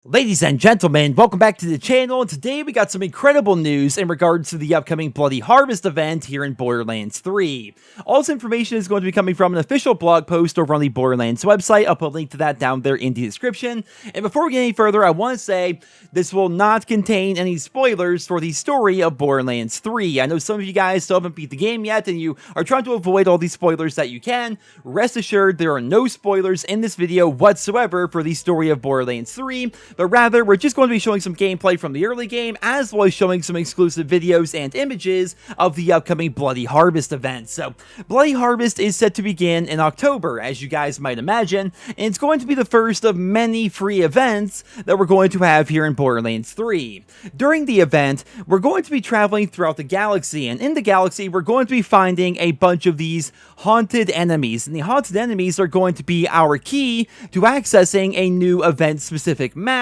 Ladies and gentlemen, welcome back to the channel, and today we got some incredible news in regards to the upcoming Bloody Harvest event here in Borderlands 3. All this information is going to be coming from an official blog post over on the Borderlands website. I'll put a link to that down there in the description. And before we get any further, I want to say this will not contain any spoilers for the story of Borderlands 3. I know some of you guys still haven't beat the game yet, and you are trying to avoid all these spoilers that you can. Rest assured, there are no spoilers in this video whatsoever for the story of Borderlands 3. But rather, we're just going to be showing some gameplay from the early game, as well as showing some exclusive videos and images of the upcoming Bloody Harvest event. So, Bloody Harvest is set to begin in October, as you guys might imagine, and it's going to be the first of many free events that we're going to have here in Borderlands 3. During the event, we're going to be traveling throughout the galaxy, and in the galaxy, we're going to be finding a bunch of these haunted enemies, and the haunted enemies are going to be our key to accessing a new event-specific map.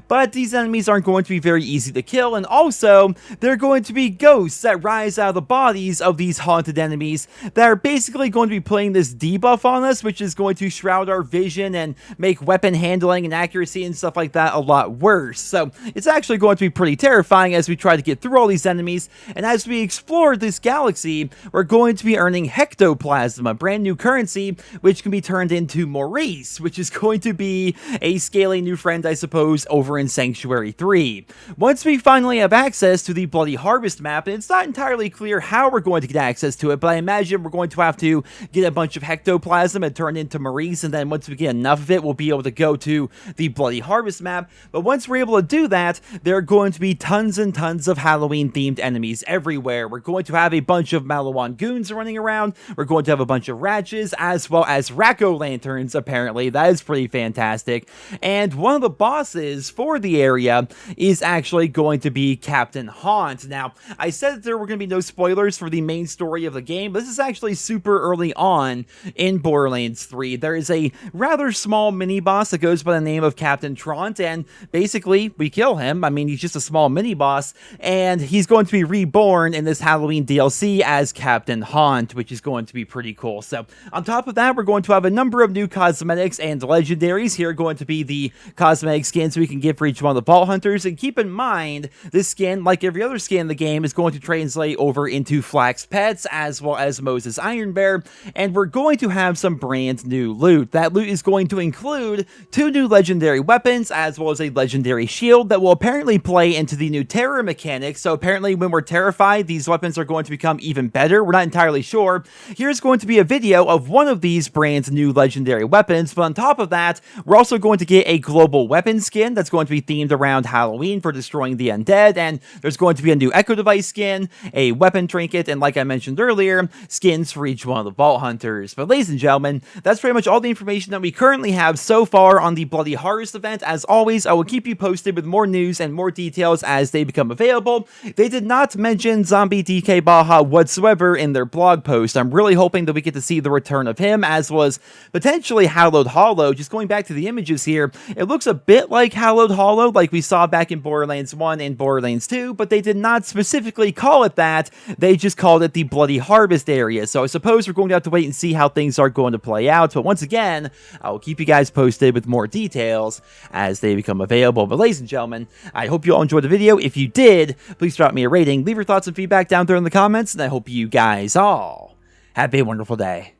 But these enemies aren't going to be very easy to kill, and also, they're going to be ghosts that rise out of the bodies of these haunted enemies that are basically going to be putting this debuff on us, which is going to shroud our vision and make weapon handling and accuracy and stuff like that a lot worse. So, it's actually going to be pretty terrifying as we try to get through all these enemies, and as we explore this galaxy, we're going to be earning Hectoplasm, a brand new currency, which can be turned into Maurice, which is going to be a scaly new friend, I suppose, over in Sanctuary 3. Once we finally have access to the Bloody Harvest map, and it's not entirely clear how we're going to get access to it, but I imagine we're going to have to get a bunch of Hectoplasm and turn it into Maurice, and then once we get enough of it, we'll be able to go to the Bloody Harvest map. But once we're able to do that, there are going to be tons and tons of Halloween-themed enemies everywhere. We're going to have a bunch of Malawan goons running around, we're going to have a bunch of Ratches, as well as Rack-O-Lanterns, apparently. That is pretty fantastic. And one of the bosses for the area is actually going to be Captain Haunt. Now, I said that there were going to be no spoilers for the main story of the game, but this is actually super early on in Borderlands 3. There is a rather small mini-boss that goes by the name of Captain Trant, and basically, we kill him. I mean, he's just a small mini-boss, and he's going to be reborn in this Halloween DLC as Captain Haunt, which is going to be pretty cool. So, on top of that, we're going to have a number of new cosmetics and legendaries. Here are going to be the cosmetic skins we can get for each one of the Vault Hunters, and keep in mind, this skin, like every other skin in the game, is going to translate over into Flax Pets, as well as Moses Iron Bear, and we're going to have some brand new loot. That loot is going to include 2 new legendary weapons, as well as a legendary shield that will apparently play into the new terror mechanics. So apparently when we're terrified, these weapons are going to become even better. We're not entirely sure. Here's going to be a video of one of these brand new legendary weapons, but on top of that, we're also going to get a global weapon skin that's going to be themed around Halloween for destroying the undead, and there's going to be a new Echo Device skin, a weapon trinket, and like I mentioned earlier, skins for each one of the Vault Hunters. But ladies and gentlemen, that's pretty much all the information that we currently have so far on the Bloody Harvest event. As always, I will keep you posted with more news and more details as they become available. They did not mention Zombie DK Baja whatsoever in their blog post. I'm really hoping that we get to see the return of him, as was potentially Hallowed Hollow. Just going back to the images here, it looks a bit like Hallowed Hollow, like we saw back in Borderlands 1 and Borderlands 2, but they did not specifically call it that. They just called it the Bloody Harvest area. So I suppose we're going to have to wait and see how things are going to play out. But once again, I will keep you guys posted with more details as they become available. But ladies and gentlemen, I hope you all enjoyed the video. If you did, please drop me a rating, leave your thoughts and feedback down there in the comments, and I hope you guys all have a wonderful day.